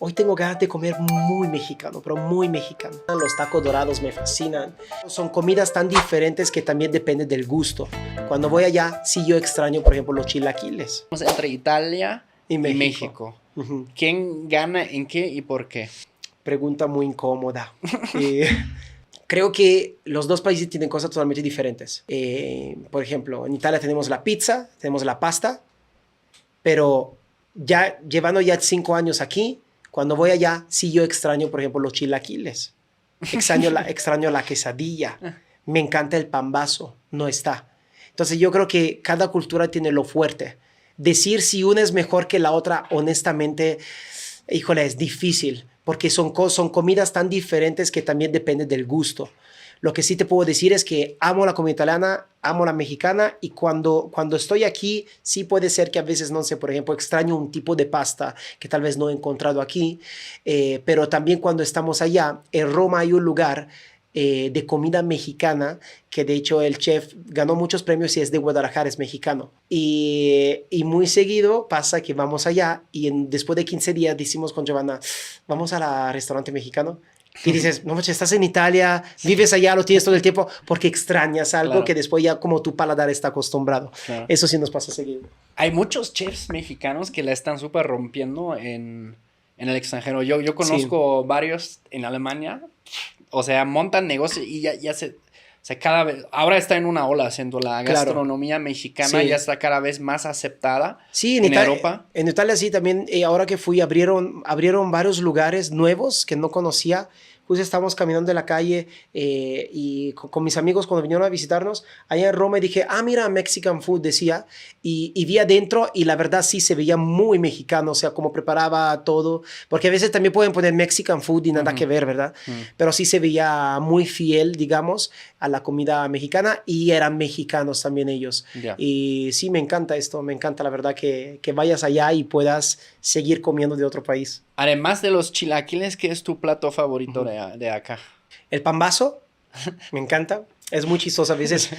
Hoy tengo ganas de comer muy mexicano, pero muy mexicano. Los tacos dorados me fascinan. Son comidas tan diferentes que también depende del gusto. Cuando voy allá, sí yo extraño, por ejemplo, los chilaquiles. Entre Italia Y y México. México. Ujú. ¿Quién gana en qué y por qué? Pregunta muy incómoda. Creo que los dos países tienen cosas totalmente diferentes. Por ejemplo, en Italia tenemos la pizza, tenemos la pasta, pero ya llevando ya 5 años aquí, cuando voy allá, sí yo extraño, por ejemplo, los chilaquiles. Extraño la quesadilla. Me encanta el pambazo. No está. Entonces yo creo que cada cultura tiene lo fuerte. Decir si una es mejor que la otra, honestamente, híjole, es difícil, porque son comidas tan diferentes que también depende del gusto. Lo que sí te puedo decir es que amo la comida italiana, amo la mexicana, y cuando estoy aquí, sí puede ser que a veces, no sé, por ejemplo, extraño un tipo de pasta que tal vez no he encontrado aquí, pero también cuando estamos allá, en Roma hay un lugar de comida mexicana, que de hecho el chef ganó muchos premios y es de Guadalajara, es mexicano. Y muy seguido pasa que vamos allá y después de 15 días decimos con Giovanna, vamos al restaurante mexicano. Y dices, no manches, estás en Italia, vives allá, lo tienes todo el tiempo, porque extrañas algo Claro. que después ya como tu paladar está acostumbrado. Claro. Eso sí nos pasa seguido. Hay muchos chefs mexicanos que la están súper rompiendo en el extranjero. Yo conozco varios en Alemania. O sea, montan negocio y ya se... O sea, cada vez... Ahora está en una ola, haciendo la gastronomía mexicana. Sí. Ya está cada vez más aceptada Sí, en Europa. En Italia sí, también ahora que fui abrieron varios lugares nuevos que no conocía. Justo estábamos caminando en la calle y con mis amigos cuando vinieron a visitarnos allá en Roma y dije, mira, Mexican food decía, y vi adentro y la verdad sí se veía muy mexicano, o sea, como preparaba todo, porque a veces también pueden poner Mexican food y nada que ver, ¿verdad? Pero sí se veía muy fiel, digamos, a la comida mexicana y eran mexicanos también ellos. Yeah. Y sí, me encanta esto, me encanta la verdad que vayas allá y puedas seguir comiendo de otro país. Además de los chilaquiles, ¿qué es tu plato favorito de acá? El pambazo, me encanta. Es muy chistoso. A veces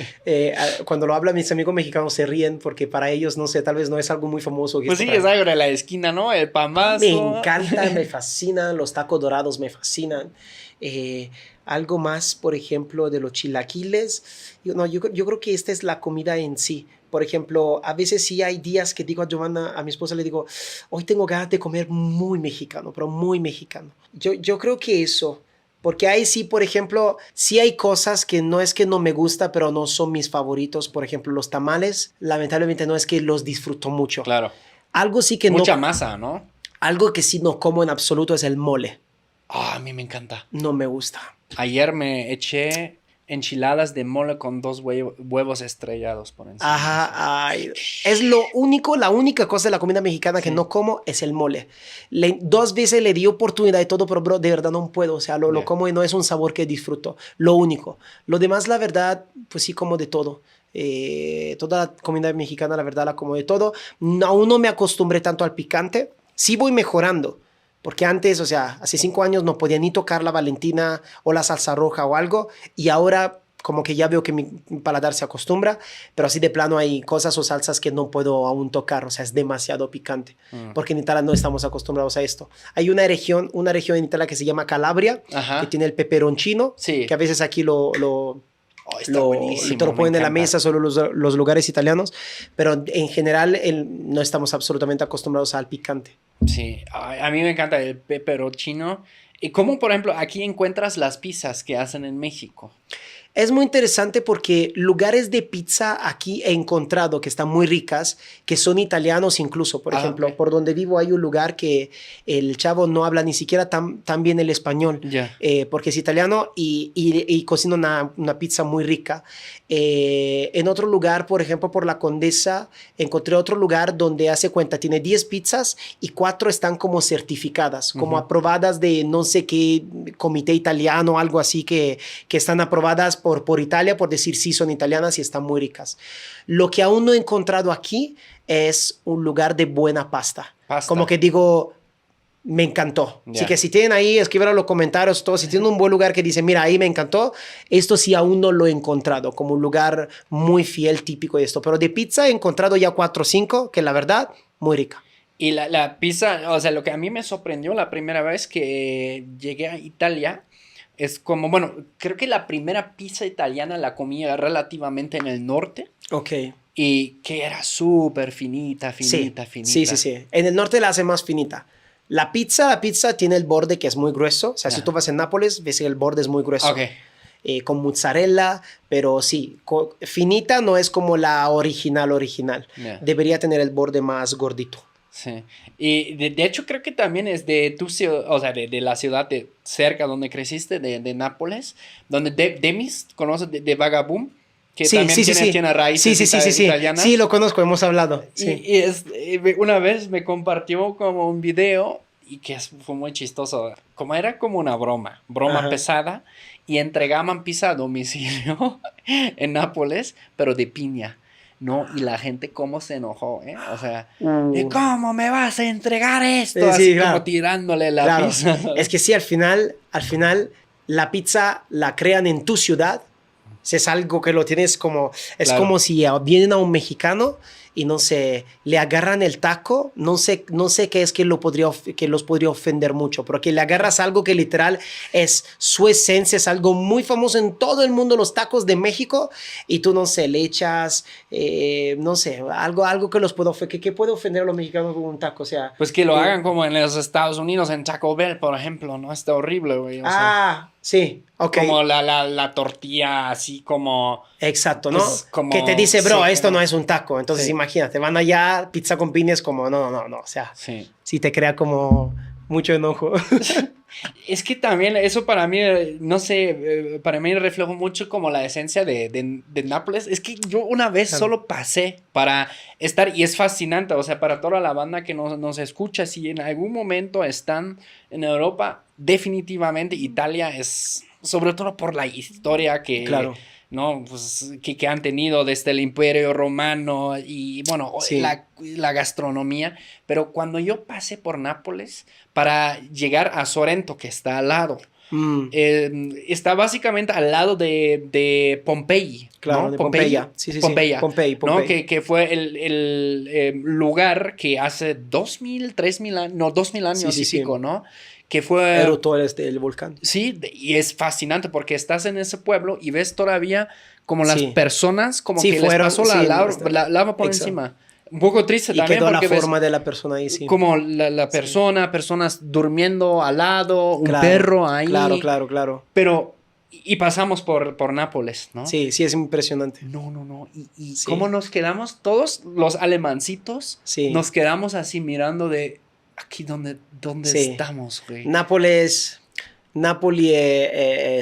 cuando lo hablan mis amigos mexicanos se ríen porque para ellos, no sé, tal vez no es algo muy famoso. Pues sí, es algo de la esquina, ¿no? El pambazo. Me encanta, me fascinan. Los tacos dorados me fascinan. Algo más, por ejemplo, de los chilaquiles. Yo creo que esta es la comida en sí. Por ejemplo, a veces sí hay días que digo a Giovanna, a mi esposa le digo, hoy tengo ganas de comer muy mexicano, pero muy mexicano. Yo creo que eso, porque ahí sí, por ejemplo, sí hay cosas que no es que no me gusta, pero no son mis favoritos. Por ejemplo, los tamales, lamentablemente no es que los disfruto mucho. Claro. Algo sí que Mucha masa, ¿no? Algo que sí no como en absoluto es el mole. A mí me encanta. No me gusta. Ayer me eché enchiladas de mole con 2 huevos estrellados por encima. Ajá, ay, es la única cosa de la comida mexicana que no como es el mole. 2 veces le di oportunidad y todo, pero bro, de verdad no puedo. O sea, lo como y no es un sabor que disfruto. Lo único. Lo demás, la verdad, pues sí como de todo. Toda la comida mexicana, la verdad, la como de todo. Aún no me acostumbré tanto al picante. Sí voy mejorando. Porque antes, o sea, hace 5 años no podía ni tocar la Valentina o la salsa roja o algo. Y ahora como que ya veo que mi paladar se acostumbra. Pero así de plano hay cosas o salsas que no puedo aún tocar. O sea, es demasiado picante. Porque en Italia no estamos acostumbrados a esto. Hay una región en Italia que se llama Calabria. Ajá. Que tiene el peperoncino. Sí. Que a veces aquí está buenísimo. Te lo ponen en la mesa, solo los lugares italianos. Pero en general no estamos absolutamente acostumbrados al picante. Sí, a mí me encanta el peperoncino. ¿Y cómo, por ejemplo, aquí encuentras las pizzas que hacen en México? Es muy interesante porque lugares de pizza aquí he encontrado que están muy ricas, que son italianos incluso. Por ejemplo, okay. Por donde vivo hay un lugar que el chavo no habla ni siquiera tan bien el español, porque es italiano y cocina una pizza muy rica. En otro lugar, por ejemplo, por la Condesa, encontré otro lugar donde hace cuenta, tiene 10 pizzas y 4 están como certificadas, como aprobadas de no sé qué comité italiano, algo así que están aprobadas por Italia, por decir sí son italianas y están muy ricas. Lo que aún no he encontrado aquí es un lugar de buena pasta. Como que digo, me encantó. Así que si tienen ahí, escriban en los comentarios todo. Si tienen un buen lugar que dice, mira, ahí me encantó, esto sí aún no lo he encontrado como un lugar muy fiel, típico de esto. Pero de pizza he encontrado ya 4 o 5 que la verdad, muy rica. Y la pizza, o sea, lo que a mí me sorprendió la primera vez que llegué a Italia es como, bueno, creo que la primera pizza italiana la comí relativamente en el norte Ok. y que era súper finita, Sí, finita, sí, sí, finita. sí. En el norte la hace más finita. La pizza tiene el borde que es muy grueso. O sea, si tú Ajá. vas en Nápoles, ves que el borde es muy Ok. grueso. Con mozzarella, pero sí, finita no es como la original original. Ya. Debería tener el borde más gordito. Sí. Y de hecho creo que también es de tu ciudad, o sea, de la ciudad de cerca donde creciste, de Nápoles, donde Demis, ¿conoces de Vagaboom? Que Sí, también sí, sí, sí. tiene Sí, raíces sí, sí, sí, sí. Sí, italianas. lo conozco, hemos hablado. Sí. Una vez me compartió como un video y que fue muy chistoso. Como era como una broma Ajá. pesada, y entregaban pizza a domicilio en Nápoles, pero de piña. No, y la gente cómo se enojó, ¿eh? O sea, Uh, ¿cómo me vas a entregar esto? sí, Así como claro. tirándole la Claro. pizza. Es que sí, al final, la pizza la crean en tu ciudad. Si es algo que lo tienes como, es Claro. como si vienen a un mexicano y no sé, le agarran el taco, no sé qué es que, que los podría ofender mucho, pero que le agarras algo que literal es su esencia, es algo muy famoso en todo el mundo, los tacos de México, y tú, no sé, le echas, no sé, algo que los puede ofender, que puede ofender a los mexicanos con un taco, o sea. Pues que lo eh, hagan como en los Estados Unidos, en Taco Bell, por ejemplo, ¿no? Está horrible, güey. O sea, sí, ok. como la tortilla así como, Exacto, ¿no? pues Que te como dice, bro, seca, esto no ¿no? es un taco. Entonces, Sí, imagínate, van allá, pizza con piña es como, no, no, no. O sea, sí. sí te crea como mucho enojo. Es que también eso para mí, no sé, para mí refleja mucho como la esencia de Nápoles. Es que yo una vez Claro. solo pasé para estar, y es fascinante, o sea, para toda la banda que nos escucha, si en algún momento están en Europa, definitivamente Italia es, sobre todo por la historia que, Claro, ¿no? Pues, que han tenido desde el Imperio Romano y, bueno, sí. la gastronomía. Pero cuando yo pasé por Nápoles, para llegar a Sorrento, que está al lado. Mm, Está básicamente al lado de Pompeyi, claro, ¿no? de Pompeyi, Pompeya. Sí, sí, sí. Pompeya, Pompey, ¿no? Pompey. Que fue el lugar que hace 2000, 3000 años, no, 2000 Sí, años sí, y sí. pico, ¿no? Que fue, Erutó el volcán. sí, y es fascinante porque estás en ese pueblo y ves todavía como las Sí. personas, como Sí, que les pasó fueron, la sí. lava por Exacto. encima. Un poco triste Y también quedó la porque ves forma de la persona ahí, sí. como la Sí. persona, personas durmiendo al lado, un Claro, perro claro, ahí, claro, claro. pero, y pasamos por Nápoles, ¿no? Sí, sí, es impresionante. No, no, no, y cómo Sí, nos quedamos, todos los alemancitos, sí, nos quedamos así mirando de aquí donde sí. estamos, güey. Nápoles, Napoli,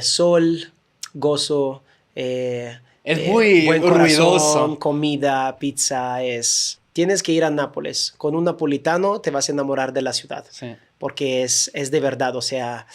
sol, gozo, Es muy buen corazón, ruidoso. comida, pizza, Tienes que ir a Nápoles. Con un napolitano te vas a enamorar de la ciudad, Sí. porque es de verdad, o sea,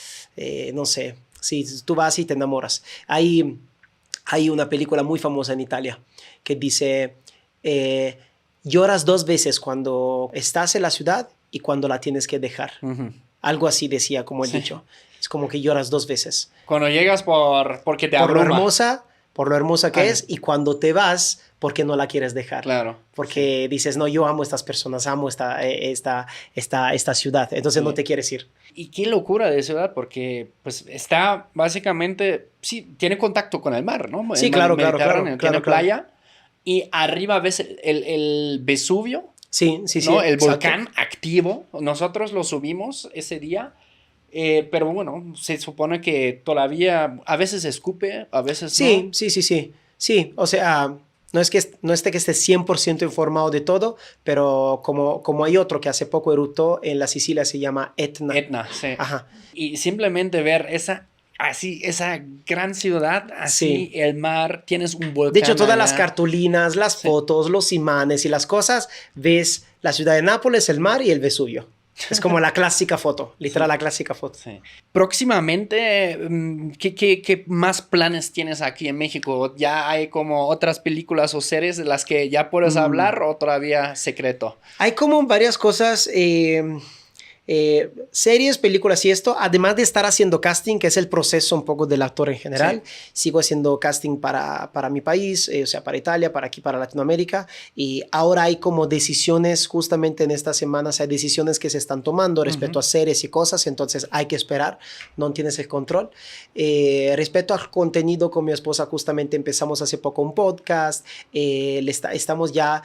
no sé, si tú vas y te enamoras. Hay una película muy famosa en Italia que dice, eh, lloras dos veces cuando estás en la ciudad y cuando la tienes que dejar. Ujú. Algo así decía como el Sí. dicho. Es como que lloras dos veces. Cuando llegas porque te Por lo abruma. hermosa, por lo hermosa que Ah, es, y cuando te vas, porque no la quieres dejar. claro. Porque dices, no, yo amo a estas personas, amo esta ciudad. Entonces no Sí. te quieres ir. Y qué locura de ciudad, porque pues está básicamente, sí, tiene contacto con el mar, ¿no? El Sí, mar claro, claro, claro, Mediterráneo, tiene claro, claro. playa. Y arriba ves el Vesubio, Sí, sí, sí, ¿no? El exacto. volcán activo. Nosotros lo subimos ese día, pero bueno, se supone que todavía a veces escupe, a veces no. Sí, sí, sí, sí. Sí, o sea, no es que esté 100% informado de todo, pero como hay otro que hace poco eruptó en la Sicilia, se llama Etna. Etna, sí. Ajá, Y simplemente ver esa gran ciudad, así sí. el mar, tienes un De hecho, volcán todas las allá. cartulinas, las Sí. fotos, los imanes y las cosas, ves la ciudad de Nápoles, el mar y el Vesubio. Es como la clásica foto, literal Sí. la clásica foto. Sí. Próximamente, ¿qué más planes tienes aquí en México? ¿Ya hay como otras películas o series de las que ya puedes Mm. hablar o todavía secreto? Hay como varias cosas. series, películas y esto, además de estar haciendo casting, que es el proceso un poco del actor en general, sigo haciendo casting para mi país, o sea, para Italia, para aquí, para Latinoamérica, y ahora hay como decisiones, justamente en estas semanas hay decisiones que se están tomando respecto a series y cosas, entonces hay que esperar, no tienes el control. Respecto al contenido, con mi esposa justamente empezamos hace poco un podcast, estamos ya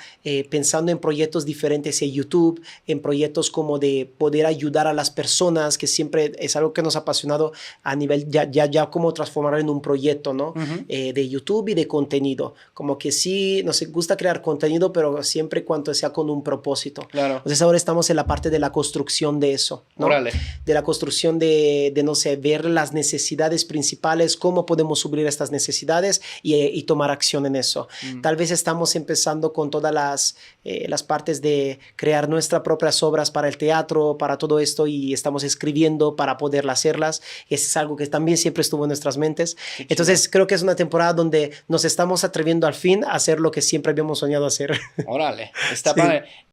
pensando en proyectos diferentes en YouTube, en proyectos como de poder ayudar a las personas, que siempre es algo que nos ha apasionado a nivel ya como transformar en un proyecto, ¿no? De YouTube y de contenido, como que sí nos gusta crear contenido, pero siempre cuando sea con un propósito. Claro. Entonces ahora estamos en la parte de la construcción de eso, ¿no? Órale. De la construcción de no sé, ver las necesidades principales, cómo podemos suplir estas necesidades y tomar acción en eso. Tal vez estamos empezando con todas las partes de crear nuestras propias obras para el teatro, para todo esto, y estamos escribiendo para poder hacerlas. Eso es algo que también siempre estuvo en nuestras mentes. Entonces creo que es una temporada donde nos estamos atreviendo al fin a hacer lo que siempre habíamos soñado hacer. Órale, está padre.